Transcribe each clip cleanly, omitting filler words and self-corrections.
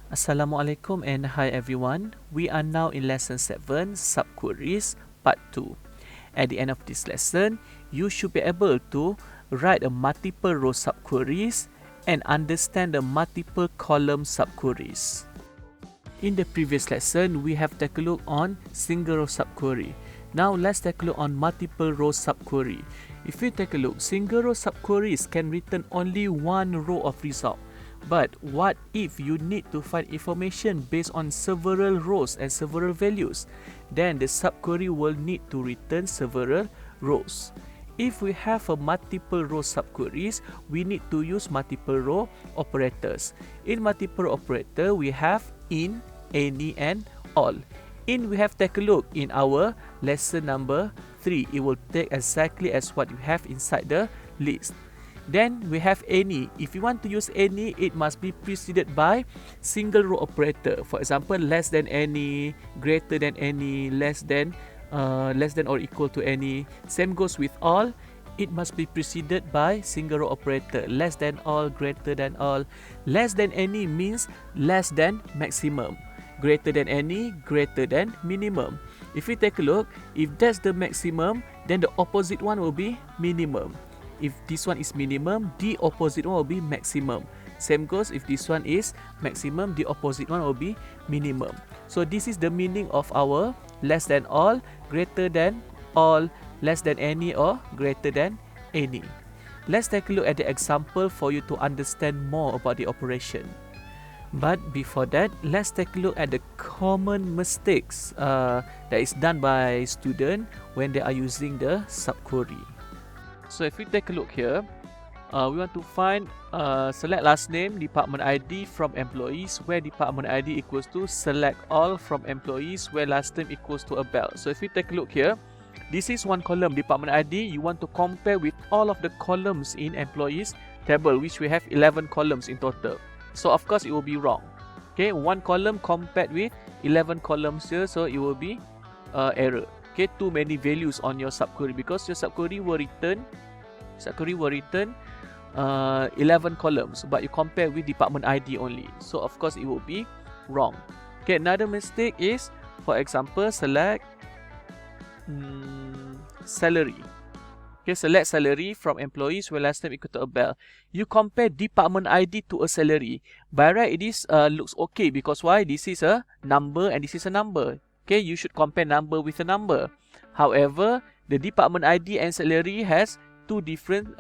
Assalamualaikum and hi everyone. We are now in lesson 7, Subqueries, part 2. At the end of this lesson, you should be able to write a multiple row subqueries and understand the multiple column subqueries. In the previous lesson, we have taken a look on single row subquery. Now let's take a look on multiple row subquery. If we take a look, single row subqueries can return only one row of result. But what if you need to find information based on several rows and several values? Then the subquery will need to return several rows. If we have a multiple row subqueries, we need to use multiple row operators. In multiple row operator, we have in, any and all. In, we have take a look in our lesson number 3. It will take exactly as what you have inside the list. Then we have any. If you want to use any, it must be preceded by single row operator. For example, less than any, greater than any, less than or equal to any. Same goes with all. It must be preceded by single row operator. Less than all, greater than all. Less than any means less than maximum. Greater than any, greater than minimum. If we take a look, if that's the maximum, then the opposite one will be minimum. If this one is minimum, the opposite one will be maximum. Same goes if this one is maximum, the opposite one will be minimum. So this is the meaning of our less than all, greater than all, less than any or greater than any. Let's take a look at the example for you to understand more about the operation. But before that, let's take a look at the common mistakes that is done by students when they are using the subquery. So if we take a look here, we want to find select last name, department ID from employees, where department ID equals to select all from employees, where last name equals to a bell. So if we take a look here, this is one column, department ID. You want to compare with all of the columns in employees table, which we have 11 columns in total. So of course it will be wrong. Okay, one column compared with 11 columns here, so it will be error. Okay, too many values on your subquery because your subquery will return 11 columns, but you compare with department ID only. So of course it will be wrong. Okay, another mistake is, for example, select salary. Okay, select salary from employees where last name equal to a bell. You compare department ID to a salary. By right, it is looks okay because why? This is a number and this is a number. Okay, you should compare number with a number. However, the department ID and salary has two different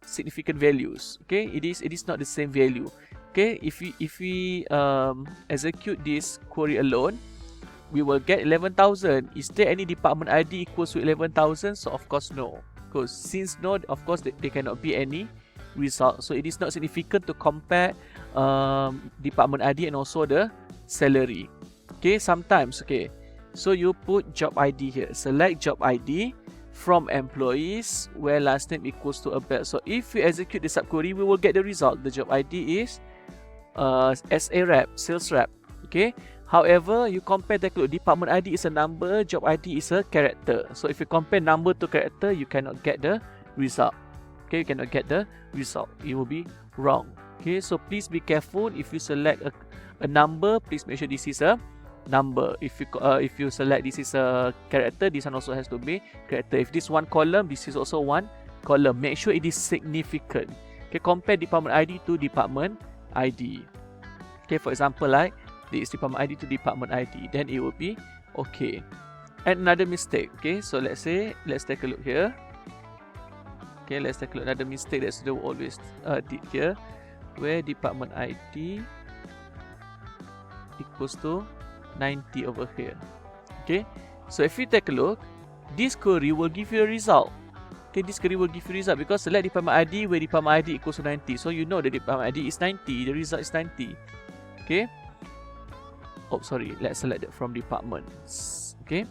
significant values. Okay, it is not the same value. Okay, if we execute this query alone, we will get 11,000. Is there any department ID equals to 11,000? So of course no. Because since no, of course there cannot be any result. So it is not significant to compare department ID and also the salary. Okay, sometimes, okay, so you put job ID here. Select job ID from employees where last name equals to a bell. So if we execute the subquery, we will get the result. The job ID is SA rep, sales rep. Okay. However, you compare the department ID is a number, job ID is a character. So if you compare number to character, you cannot get the result. Okay, you cannot get the result. It will be wrong. Okay, so please be careful. If you select a number, please make sure this is a number. If you select this is a character, this one also has to be character. If this one column, this is also one column. Make sure it is significant. Okay, compare department ID to department ID. Okay, for example, like this department ID to department ID, then it will be okay. And another mistake. Okay, so let's take a look here. Okay, let's take a look at another mistake that student always did here, where department ID equals to 90 over here. Okay, so if you take a look, this query will give you a result. Okay, this query will give you a result because select department ID where department ID equals to 90. So you know the department ID is 90, the result is 90. Okay. Oh, sorry, let's select it from departments. Okay,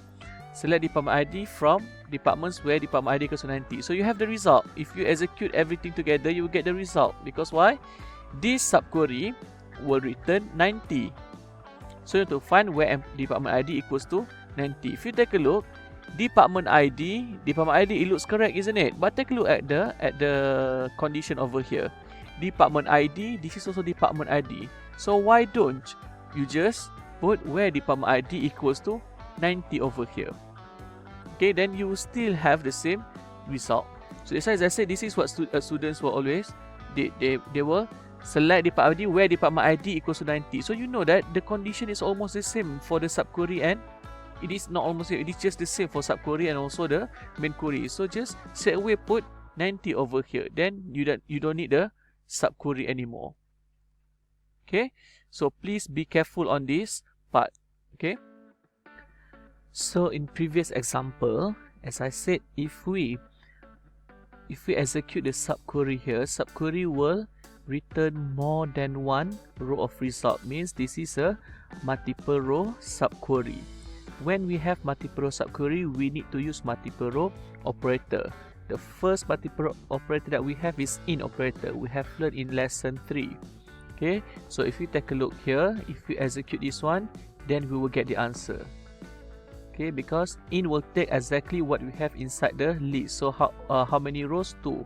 select department ID from departments where department ID equals to 90. So you have the result. If you execute everything together, you will get the result. Because why? This subquery will return 90. So you have to find where department ID equals to 90. If you take a look, department ID, it looks correct, isn't it? But take a look at the condition over here. Department ID, this is also department ID. So why don't you just put where department ID equals to 90 over here. Okay, then you still have the same result. So as I said, this is what students will always, they will select department ID where department ID equals to 90. So you know that the condition is almost the same for the subquery, and it is not almost the same, it is just the same for subquery and also the main query. So just straight away put 90 over here, then you don't need the subquery anymore. Okay, so please be careful on this part. Okay, so in previous example, as I said, if we execute the subquery here, subquery will return more than one row of result, means this is a multiple row subquery. When we have multiple row subquery, we need to use multiple row operator. The first multiple row operator that we have is in operator. We have learned in lesson 3. Okay, so if you take a look here, if we execute this one, then we will get the answer. Okay, because in will take exactly what we have inside the list. So how many rows? 2.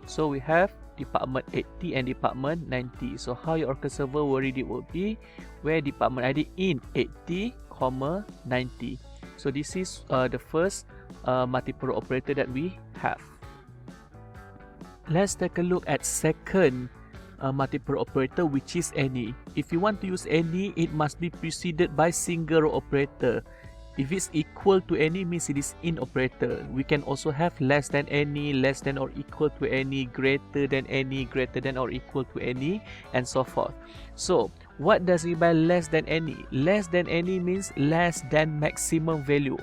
So we have department 80 and department 90. So how your Oracle server will read it will be where department ID in 80, 90. So this is the first multiple row operator that we have. Let's take a look at second multiple row operator, which is any. If you want to use any, it must be preceded by single row operator. If it's equal to any, means it is in operator. We can also have less than any, less than or equal to any, greater than any, greater than or equal to any, and so forth. So what does it by less than any? Less than any means less than maximum value.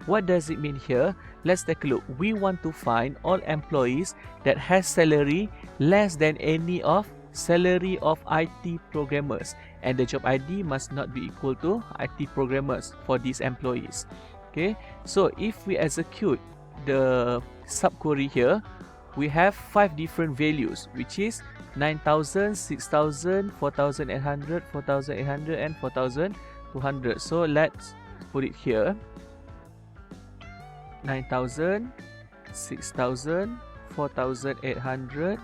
What does it mean here? Let's take a look. We want to find all employees that has salary less than any of salary of IT programmers, and the job ID must not be equal to IT programmers for these employees. Okay, so if we execute the subquery here, we have 5 different values, which is 9,000, 6,000, 4,800, 4,800, and 4,200. So let's put it here: 9,000, 6,000, 4,800,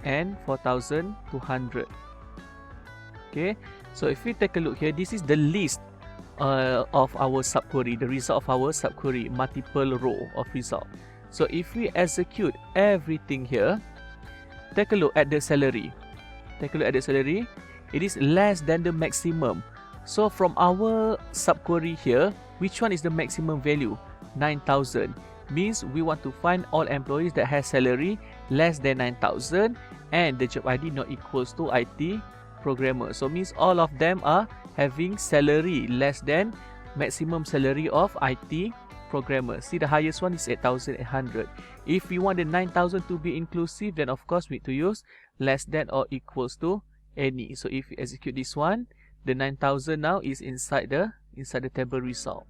and 4,200. Okay, so if we take a look here, this is the list of our subquery, the result of our subquery, multiple row of result. So if we execute everything here, take a look at the salary. Take a look at the salary. It is less than the maximum. So from our subquery here, which one is the maximum value? 9,000. Means we want to find all employees that has salary less than 9,000 and the job ID not equals to IT programmer. So means all of them are having salary less than maximum salary of IT programmer. See, the highest one is 8,800. If we want the 9,000 to be inclusive, then of course we need to use less than or equals to any. So if we execute this one, the 9,000 now is inside the table result.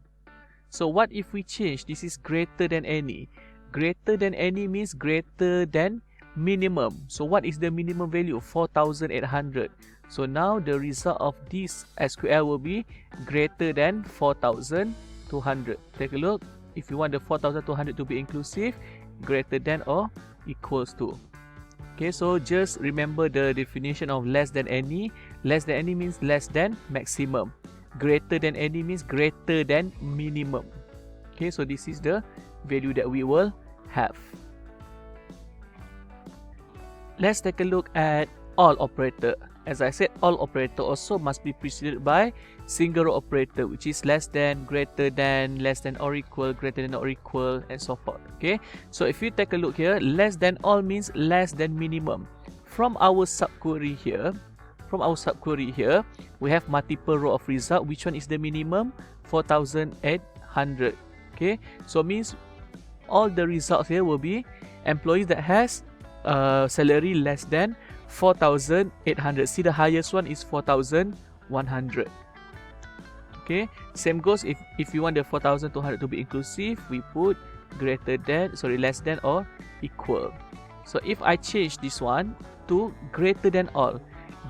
So what if we change? This is greater than any. Greater than any means greater than minimum. So what is the minimum value? 4,800. So now the result of this SQL will be greater than 4,200. Take a look. If you want the 4,200 to be inclusive, greater than or equals to. Okay, so just remember the definition of less than any. Less than any means less than maximum. Greater than any means greater than minimum. Okay, so this is the value that we will have. Let's take a look at all operator. As I said, all operator also must be preceded by single row operator, which is less than, greater than, less than or equal, greater than or equal, and so forth. Okay, so if you take a look here, less than all means less than minimum. From our subquery here, we have multiple row of result. Which one is the minimum? 4,800. Okay, so means all the results here will be employees that has salary less than 4,800. See, the highest one is 4,100. Okay, same goes if you want the 4,200 to be inclusive, we put greater than, less than or equal. So if I change this one to greater than all,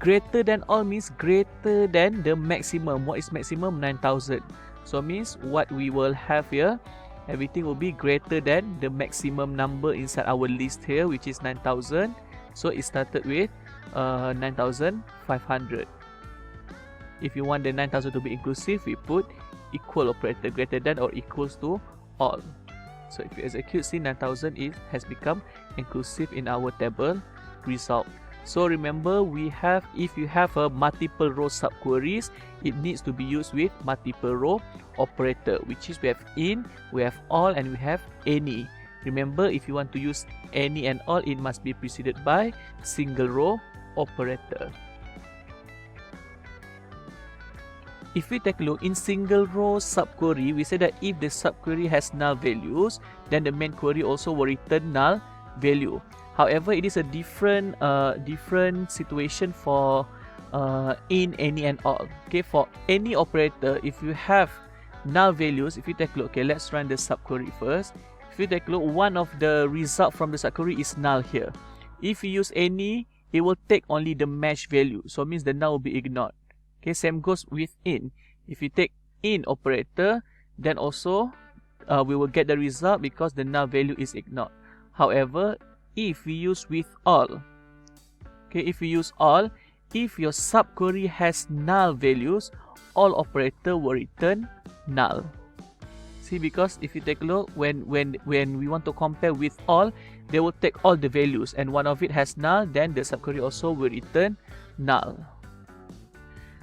greater than all means greater than the maximum. What is maximum? 9,000. So means what we will have here, everything will be greater than the maximum number inside our list here, which is 9,000. So it started with 9,500. If you want the 9,000 to be inclusive, we put equal operator, greater than or equals to all. So if you execute, see 9,000 has become inclusive in our table result. So remember, if you have a multiple row subqueries, it needs to be used with multiple row operator, which is we have in, we have all, and we have any. Remember, if you want to use any and all, it must be preceded by single row operator. If we take a look in single row subquery, we say that if the subquery has null values, then the main query also will return null value. However, it is a different situation for in, any, and all. Okay, for any operator, if you have null values, if you take a look, okay, let's run the subquery first. If you take a look, one of the result from the subquery is null here. If you use any, it will take only the match value, so it means the null will be ignored. Okay, same goes with in. If you take in operator, then also we will get the result because the null value is ignored. However, if we use with all, okay, if we use all, if your subquery has null values, all operator will return null. See, because if you take a look, when we want to compare with all, they will take all the values, and one of it has null, then the subquery also will return null.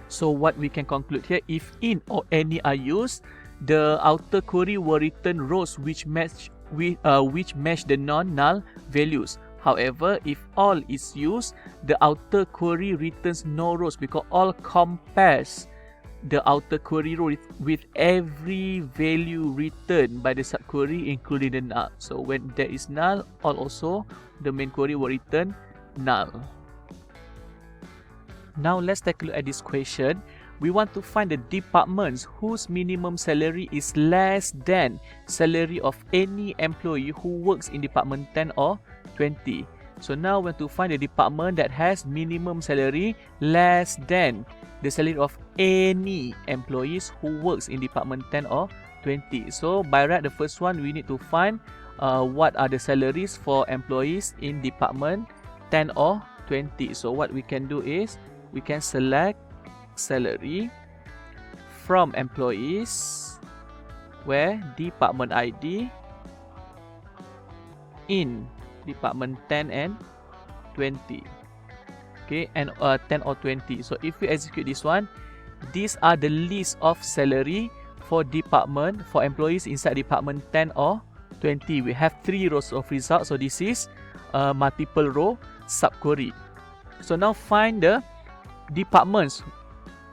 So what we can conclude here, if in or any are used, the outer query will return rows which match the non-null values. However, if all is used, the outer query returns no rows because all compares the outer query row with every value returned by the subquery, including the null. So when there is null, all also the main query will return null. Now let's take a look at this question. We want to find the departments whose minimum salary is less than salary of any employee who works in department 10 or 20. So now we want to find the department that has minimum salary less than the salary of any employees who works in department 10 or 20. So by right, the first one, we need to find what are the salaries for employees in department 10 or 20. So what we can do is we can select salary from employees where department ID in department 10 and 20. Okay, and 10 or 20. So if we execute this one, these are the list of salary for department, for employees inside department 10 or 20. We have 3 rows of results, so this is a multiple row subquery. So now find the departments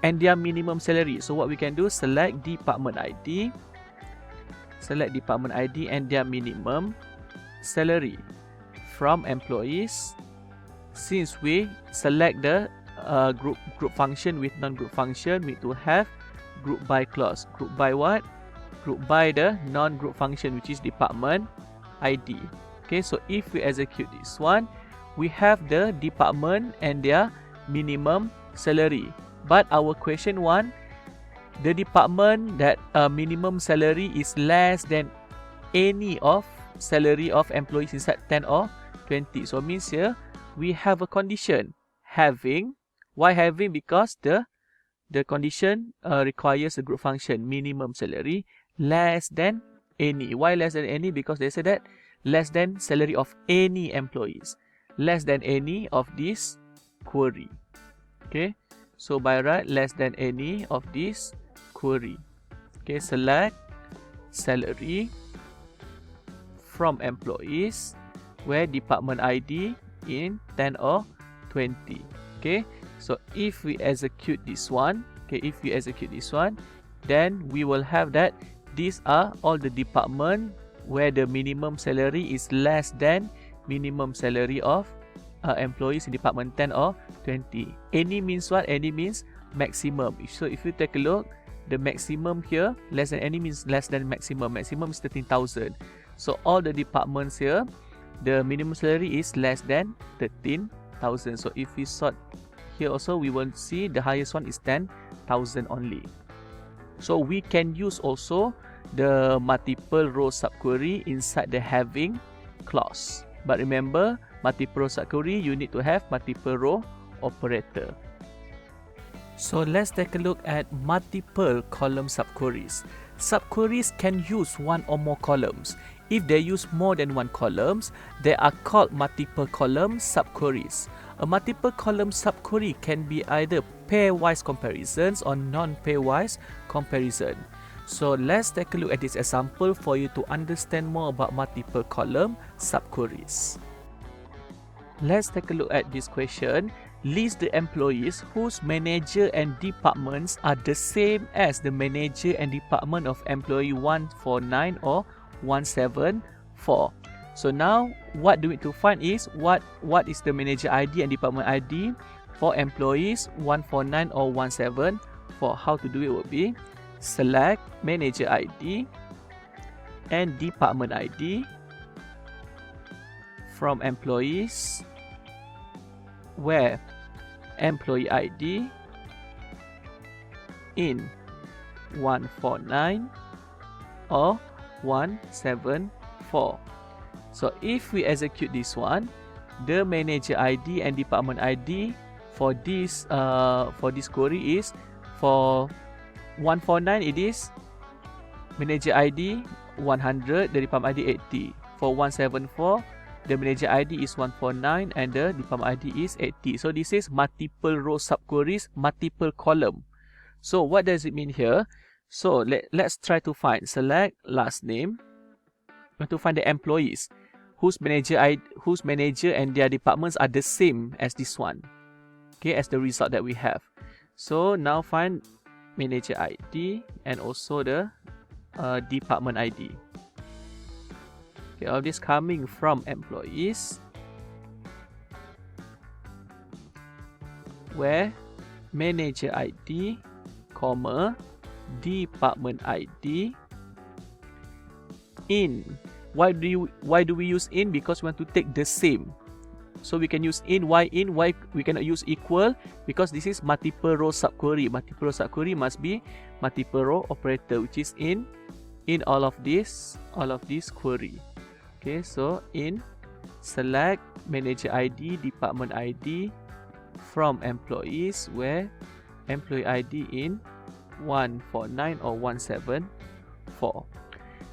and their minimum salary. So what we can do, select department ID and their minimum salary from employees. Since we select the group function with non-group function, we need to have group by clause. Group by what? Group by the non-group function, which is department ID. Okay, so if we execute this one, we have the department and their minimum salary. But our question one, the department that minimum salary is less than any of salary of employees inside 10 or 20. So means here we have a condition having. Why having? Because the condition requires a group function minimum salary less than any. Why less than any? Because they say that less than salary of any employees, less than any of this query. Okay, so by right, less than any of this query. Okay, select salary from employees where department ID in 10 or 20. Okay, so if we execute this one, then we will have that these are all the department where the minimum salary is less than minimum salary of employees in department 10 or 20. Any means what? Any means maximum. So if you take a look, the maximum here, less than any means less than maximum. Maximum is 13,000. So all the departments here, the minimum salary is less than 13,000. So if we sort here also, we will see the highest one is 10,000 only. So we can use also the multiple row subquery inside the having clause. But remember, multiple row subquery, you need to have multiple row operator. So let's take a look at multiple column subqueries. Subqueries can use one or more columns. If they use more than one columns, they are called multiple column subqueries. A multiple column subquery can be either pairwise comparisons or non-pairwise comparison. So let's take a look at this example for you to understand more about multiple column subqueries. Let's take a look at this question. List the employees whose manager and departments are the same as the manager and department of employee 149 or 174. So now what do we need to find is what is the manager ID and department ID for employees 149 or 174. How to do it would be select manager ID and department ID from employees where employee ID in 149 or 174. So if we execute this one, the manager ID and department ID for this query is for 149 it is manager ID 100, the department ID 80. For 174, the manager ID is 149 and the department ID is 80. So this is multiple row subqueries, multiple column. So what does it mean here? So let's try to find, select last name. We want to find the employees whose manager and their departments are the same as this one. Okay, as the result that we have. So now find manager ID and also the department ID. Okay, all this coming from employees where manager ID, comma, department ID in. Why do we use in? Because we want to take the same. So we can use in. Why we cannot use equal? Because this is multiple row subquery. Multiple row subquery must be multiple row operator, which is in all of this query. Okay, so in select manager ID, department ID from employees where employee ID in 149 or 174.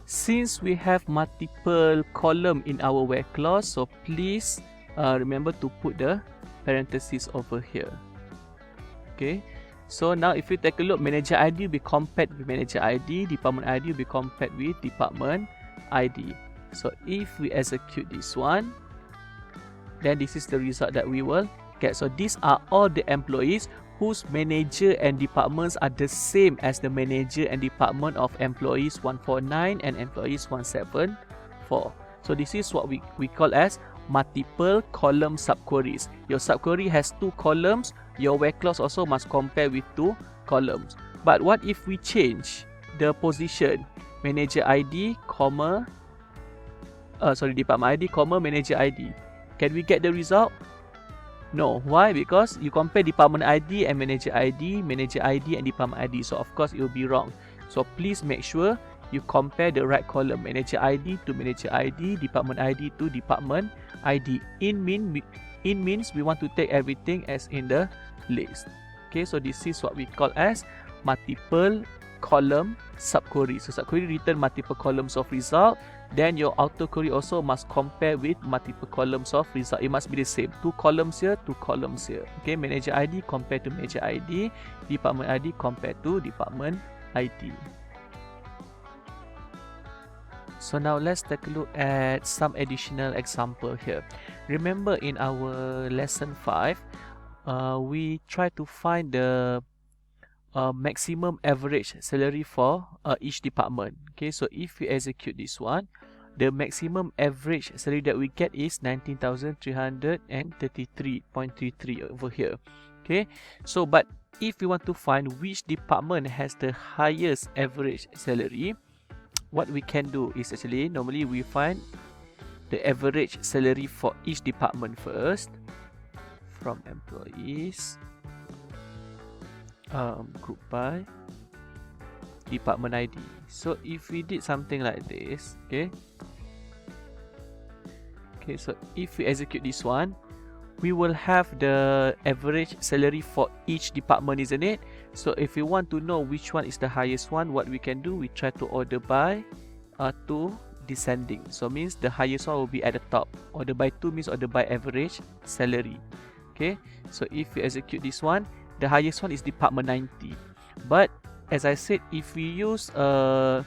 Since we have multiple column in our where clause, so please remember to put the parentheses over here. Okay, so now if you take a look, manager ID will be compared with manager ID, department ID will be compared with department ID. So if we execute this one, then this is the result that we will get. So these are all the employees whose manager and departments are the same as the manager and department of employees 149 and employees 174. So this is what we call as multiple column subqueries. Your subquery has two columns, your where clause also must compare with two columns. But what if we change the position? Manager ID, comma, department ID, comma, manager ID. Can we get the result? No. Why? Because you compare department ID and manager ID and department ID. So of course it will be wrong. So please make sure you compare the right column. Manager ID to manager ID, department ID to department ID. In means we want to take everything as in the list. Okay, so this is what we call as multiple column subquery. So subquery return multiple columns of result. Then your outer query also must compare with multiple columns of result. It must be the same. Two columns here, two columns here. Okay, manager ID compared to manager ID, department ID compared to department ID. So now let's take a look at some additional example here. Remember in our lesson 5, we try to find the maximum average salary for each department. Okay, so if we execute this one, the maximum average salary that we get is 19,333.33 over here. Okay, so but if we want to find which department has the highest average salary, what we can do is actually normally we find the average salary for each department first from employees, group by department ID. So if we did something like this, okay, so if we execute this one, we will have the average salary for each department, isn't it? So if we want to know which one is the highest one, what we can do, we try to order by to descending. So means the highest one will be at the top. Order by 2 means order by average salary. Okay, so if we execute this one, the highest one is department 90. But as I said, if we use a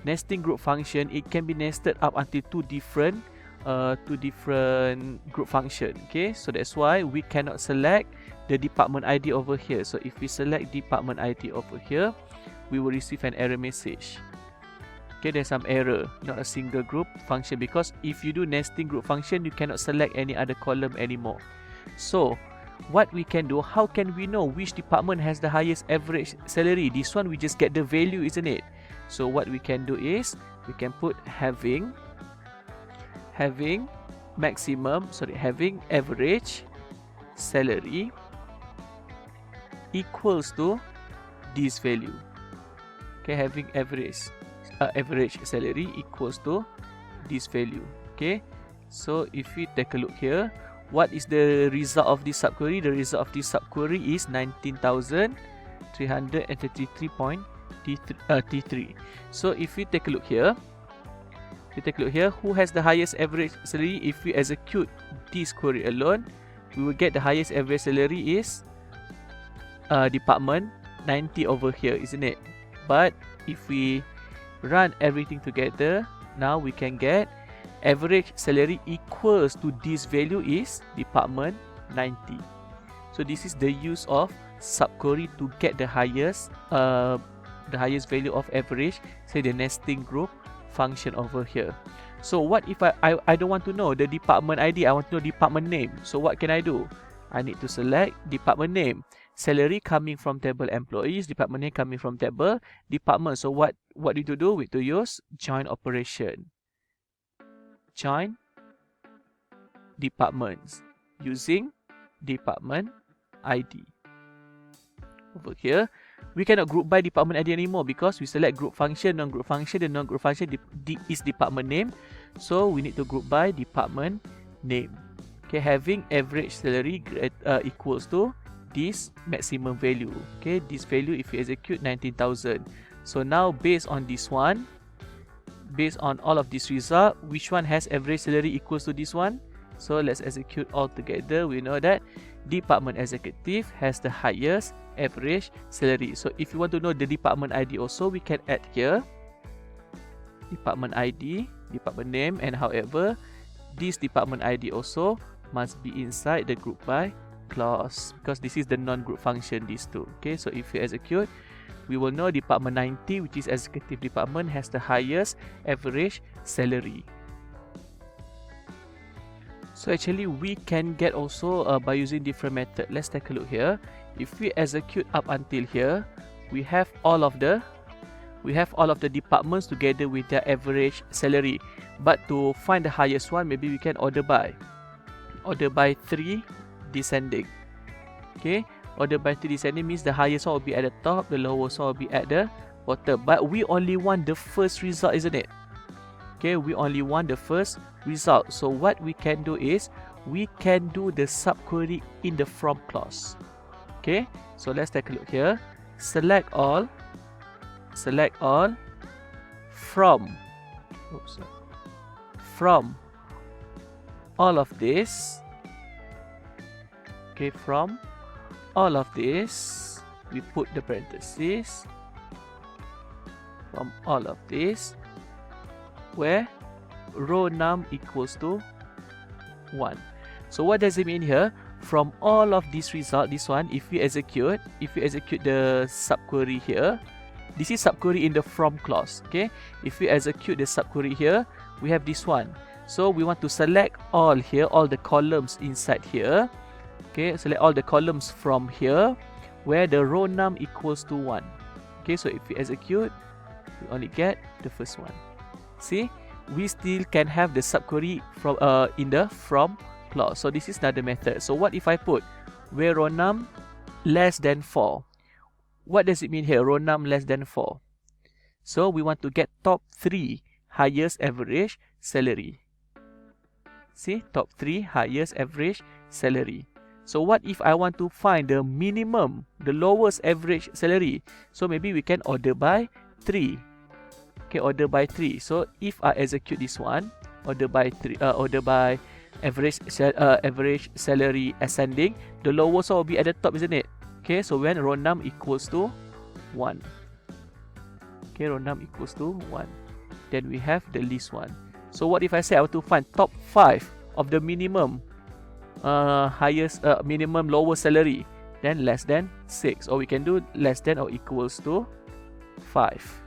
nesting group function, it can be nested up until two different group function. Okay, so that's why we cannot select the department ID over here. So if we select department ID over here, we will receive an error message. Okay, there's some error, not a single group function, because if you do nesting group function, you cannot select any other column anymore. So what we can do, how can we know which department has the highest average salary? This one we just get the value, isn't it? So what we can do is we can put having average salary equals to this value. Okay, having average salary equals to this value. Okay, so if we take a look here, what is the result of this subquery? The result of this subquery is 19,333.3. So if we take a look here, who has the highest average salary? If we execute this query alone, we will get the highest average salary is department 90 over here, isn't it? But if we run everything together, now we can get average salary equals to this value is department 90. So this is the use of subquery to get the highest value of average, say the nesting group function over here. So what if I don't want to know the department ID, I want to know department name. So what can I do? I need to select department name. Salary coming from table employees, department name coming from table department. So what we need to do? We need to use join operation. Join departments using department ID. Over here, we cannot group by department ID anymore because we select group function, non-group function. The non-group function is department name, so we need to group by department name. Okay, having average salary equals to this maximum value. Okay, this value if you execute 19,000. So now based on this one, based on all of this result, which one has average salary equals to this one? So let's execute all together. We know that department executive has the highest average salary. So if you want to know the department ID also, we can add here department ID, department name, and however this department ID also must be inside the group by clause because this is the non-group function, these two. Okay, so if you execute, we will know department 90, which is executive department, has the highest average salary. So actually we can get also by using different method. Let's take a look here. If we execute up until here, we have all of the departments together with their average salary. But to find the highest one, maybe we can order by 3 descending. Okay, order by 3 descending means the highest one will be at the top, the lowest one will be at the bottom. But we only want the first result, isn't it? Okay, we only want the first result. So what we can do is we can do the subquery in the from clause. Okay, so let's take a look here. Select all from all of this. Okay, from all of this, we put the parentheses from all of this, where row num equals to 1. So what does it mean here? From all of this result, this one, if we execute the subquery here, this is subquery in the from clause. Okay, if we execute the subquery here, we have this one. So we want to select all here, all the columns inside here. Okay, select all the columns from here where the row num equals to 1. Okay, so if we execute, we only get the first one. See, we still can have the subquery from in the from clause. So this is another method. So what if I put where row num less than 4? What does it mean here? Row num less than 4. So we want to get top 3 highest average salary. See, top 3 highest average salary. So what if I want to find the minimum, the lowest average salary? So maybe we can order by 3. Okay, order by 3. So if I execute this one, order by average salary ascending, the lowest one will be at the top, isn't it? Okay, so when row num equals to 1. Okay, row num equals to 1. Then we have the least one. So what if I say I want to find top 5 of the minimum minimum lowest salary? Then less than 6, or we can do less than or equals to 5.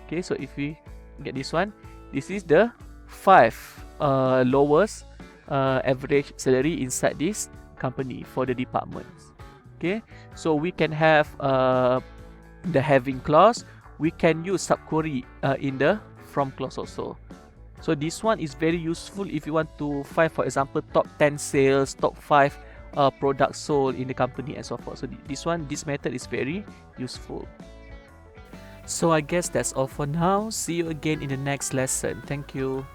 Okay, so if we get this one, this is the 5 lowest average salary inside this company for the departments. Okay, so we can have the having clause. We can use subquery in the from clause also. So this one is very useful if you want to find, for example, top 10 sales, top 5 products sold in the company and so forth. So this method is very useful. So I guess that's all for now. See you again in the next lesson. Thank you.